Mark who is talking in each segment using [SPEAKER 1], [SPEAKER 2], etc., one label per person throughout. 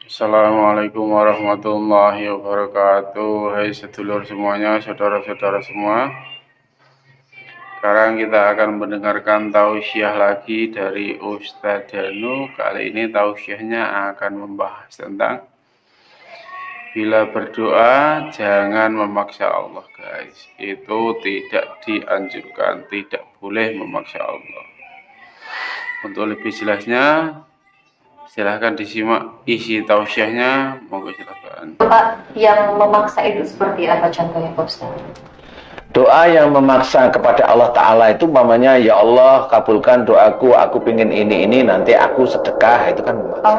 [SPEAKER 1] Assalamualaikum warahmatullahi wabarakatuh. Hai sedulur semuanya, saudara-saudara semua. Sekarang kita akan mendengarkan tausiah lagi dari Ustadz Danu. Kali ini tausiahnya akan membahas tentang bila berdoa jangan memaksa Allah, guys. Itu tidak dianjurkan, tidak boleh memaksa Allah. Untuk lebih jelasnya, silahkan disimak isi tausiahnya, monggo silahkan.
[SPEAKER 2] Doa yang memaksa itu seperti apa contohnya, Pak Ustaz?
[SPEAKER 3] Doa yang memaksa kepada Allah Ta'ala itu umpamanya, ya Allah kabulkan doaku, aku pengen ini, nanti aku sedekah, itu kan memaksa.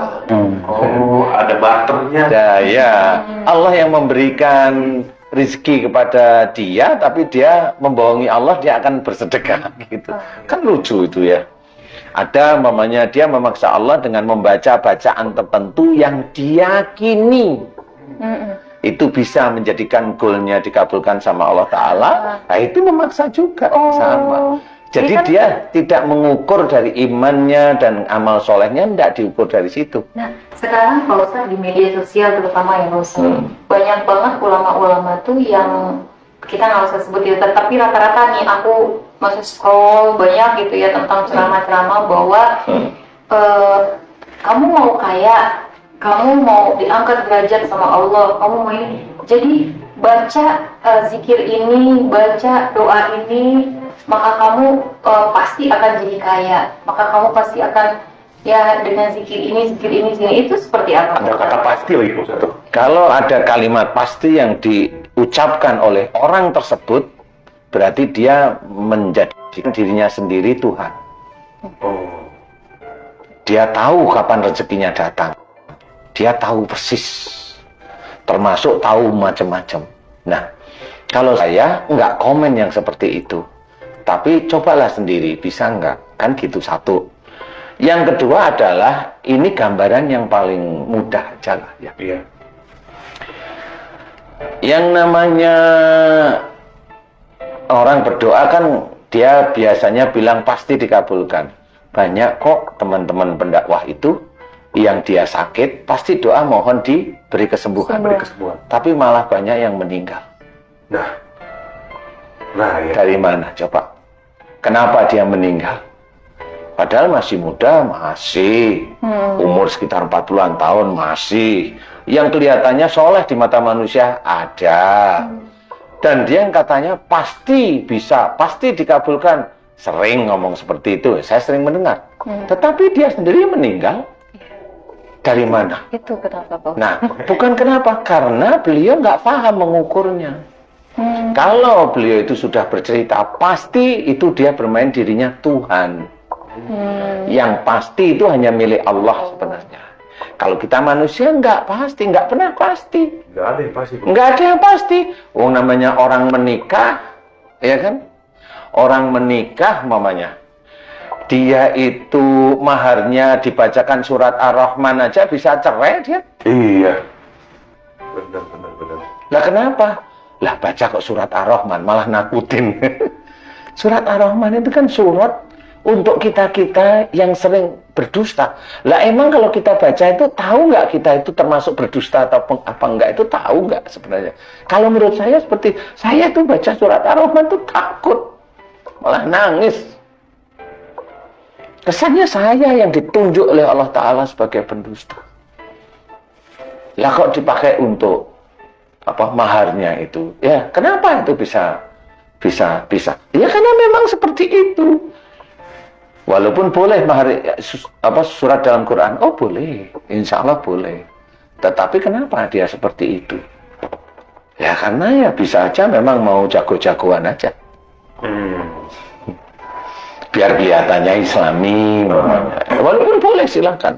[SPEAKER 4] Ada barternya.
[SPEAKER 3] Ya, Allah yang memberikan rezeki kepada dia, tapi dia membohongi Allah, dia akan bersedekah gitu. Kan lucu itu ya. Ada umpamanya dia memaksa Allah dengan membaca bacaan tertentu yang diyakini itu bisa menjadikan goalnya dikabulkan sama Allah Ta'ala. Nah itu memaksa juga sama. Jadi kan dia tidak mengukur dari imannya dan amal solehnya, tidak diukur dari situ.
[SPEAKER 2] Nah sekarang Pak Ustaz di media sosial terutama ya Pak Ustaz, banyak banget ulama-ulama tuh yang kita nggak usah sebut itu, tapi rata-rata nih aku masuk scroll banyak gitu ya tentang ceramah-ceramah bahwa kamu mau kaya, kamu mau diangkat derajat sama Allah, kamu mau ini, jadi baca zikir ini, baca doa ini, maka kamu pasti akan jadi kaya, maka kamu pasti akan ya dengan zikir ini, itu seperti apa?
[SPEAKER 4] Ada kata pasti lagi Ustaz.
[SPEAKER 3] Kalau ada kalimat pasti yang diucapkan oleh orang tersebut, berarti dia menjadikan dirinya sendiri Tuhan. Dia tahu kapan rezekinya datang. Dia tahu persis, termasuk tahu macam-macam. Nah, kalau saya nggak komen yang seperti itu, tapi cobalah sendiri, bisa nggak? Kan gitu satu. Yang kedua adalah, ini gambaran yang paling mudah aja lah ya.
[SPEAKER 4] Iya.
[SPEAKER 3] Yang namanya orang berdoa kan dia biasanya bilang pasti dikabulkan. Banyak kok teman-teman pendakwah itu yang dia sakit pasti doa mohon diberi kesembuhan. Tapi malah banyak yang meninggal.
[SPEAKER 4] Nah ya.
[SPEAKER 3] Dari mana coba? Kenapa dia meninggal? Padahal masih muda, masih umur sekitar 40-an tahun, masih yang kelihatannya soleh di mata manusia ada. Dan dia yang katanya pasti bisa, pasti dikabulkan, sering ngomong seperti itu, saya sering mendengar. Tetapi dia sendiri meninggal. Dari mana?
[SPEAKER 2] Itu kenapa Pak?
[SPEAKER 3] Nah, bukan kenapa, karena beliau nggak paham mengukurnya. Kalau beliau itu sudah bercerita, pasti itu dia bermain dirinya Tuhan. Yang pasti itu hanya milik Allah sebenarnya. Kalau kita manusia nggak pasti, nggak pernah pasti.
[SPEAKER 4] Nggak ada yang pasti.
[SPEAKER 3] Nggak ada yang pasti. Oh, namanya orang menikah, ya kan? Orang menikah, mamanya. Dia itu maharnya dibacakan surat Ar-Rahman aja bisa cerai dia.
[SPEAKER 4] Iya. Benar.
[SPEAKER 3] Lah kenapa? Lah baca kok surat Ar-Rahman malah nakutin. Surat Ar-Rahman itu kan surat untuk kita-kita yang sering berdusta. Lah emang kalau kita baca itu tahu nggak kita itu termasuk berdusta atau apa enggak, itu tahu nggak sebenarnya? Kalau menurut saya seperti saya tuh baca surat Ar-Rahman tuh takut, malah nangis. Kesannya saya yang ditunjuk oleh Allah Ta'ala sebagai pendusta. Lah kok dipakai untuk apa maharnya itu? Ya kenapa itu bisa? Ya karena memang seperti itu. Walaupun boleh mahar surat dalam Quran, oh boleh, insya Allah boleh. Tetapi kenapa dia seperti itu? Ya karena ya bisa aja memang mau jago-jagoan aja. Biar kelihatannya Islami, walaupun boleh silakan.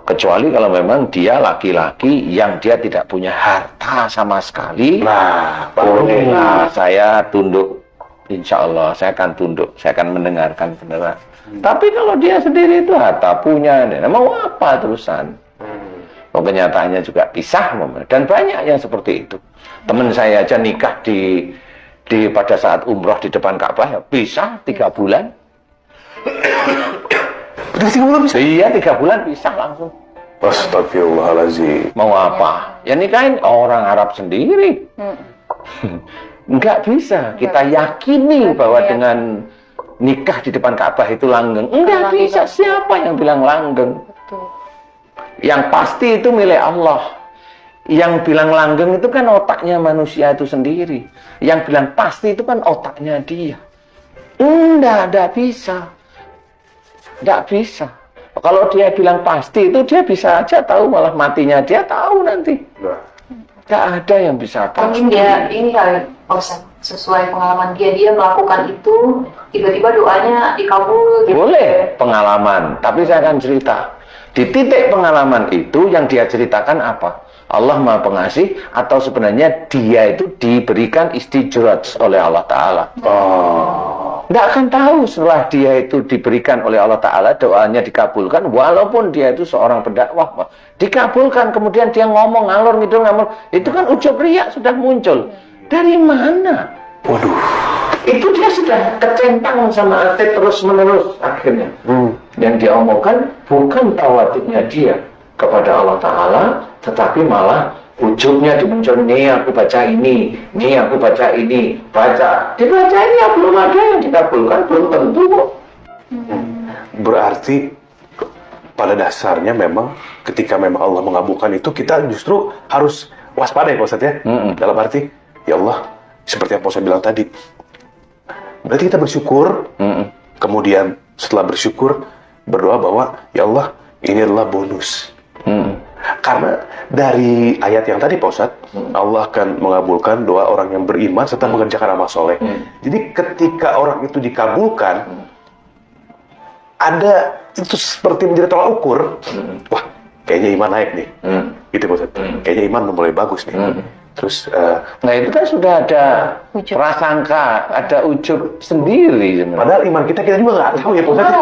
[SPEAKER 3] Kecuali kalau memang dia laki-laki yang dia tidak punya harta sama sekali.
[SPEAKER 4] Nah,
[SPEAKER 3] boleh lah saya tunduk. Insya Allah saya akan tunduk, saya akan mendengarkan beneran. Tapi kalau dia sendiri itu harta punya, mau apa terusan? Kenyataannya juga pisah, dan banyak yang seperti itu. Teman saya aja nikah di pada saat umroh di depan Ka'bah ya pisah 3 bulan.
[SPEAKER 4] Udah 3 bulan bisa?
[SPEAKER 3] Iya 3 bulan pisah langsung.
[SPEAKER 4] Astagfirullahaladzim.
[SPEAKER 3] Mau apa? Ya nikahin orang Arab sendiri. Nggak bisa kita yakini bahwa dengan nikah di depan Ka'bah itu langgeng. Nggak bisa. Siapa yang bilang langgeng?
[SPEAKER 2] Betul.
[SPEAKER 3] Yang pasti itu milik Allah. Yang bilang langgeng itu kan otaknya manusia itu sendiri. Yang bilang pasti itu kan otaknya dia. Nggak bisa. Nggak bisa. Kalau dia bilang pasti itu dia bisa aja tahu, malah matinya dia tahu nanti.
[SPEAKER 4] Nah,
[SPEAKER 3] Nggak ada yang bisa tahu.
[SPEAKER 2] Mungkin dia ini kali, sesuai pengalaman dia melakukan itu, tiba-tiba doanya dikabul. Gitu.
[SPEAKER 3] Boleh pengalaman, tapi saya akan cerita. Di titik pengalaman itu yang dia ceritakan apa? Allah Maha Pengasih, atau sebenarnya dia itu diberikan istijraj oleh Allah Ta'ala. Nggak akan tahu setelah dia itu diberikan oleh Allah Ta'ala, doanya dikabulkan, walaupun dia itu seorang pendakwah, dikabulkan, kemudian dia ngomong ngalor ngidul ngomong, itu kan ujub riya sudah muncul. Dari mana?
[SPEAKER 4] waduh.
[SPEAKER 3] Itu dia sudah kecentang sama hati terus menerus akhirnya. Yang dia omongkan bukan tawaduknya dia kepada Allah Ta'ala, tetapi malah ujungnya dimuncul, nih aku baca ini, nih aku baca ini, baca, dibaca ini ya belum ada yang dikabulkan, belum tentu kok.
[SPEAKER 4] Berarti pada dasarnya memang ketika memang Allah mengabulkan itu, kita justru harus waspada ya Pak Ustadz ya. Dalam arti, ya Allah, seperti yang Pak Ustadz bilang tadi, berarti kita bersyukur, kemudian setelah bersyukur, berdoa bahwa ya Allah, ini adalah bonus. Karena dari ayat yang tadi Pak Ustadz, Allah akan mengabulkan doa orang yang beriman serta mengerjakan amal soleh. Jadi ketika orang itu dikabulkan, ada itu seperti menjadi tolak ukur. Wah, kayaknya iman naik nih. Gitu Pak Ustadz. Kayaknya iman mulai bagus nih. Terus,
[SPEAKER 3] Nah itu kan sudah ada prasangka, ada ujub sendiri sebenarnya.
[SPEAKER 4] padahal iman kita juga nggak tahu ya Pak Ustadz.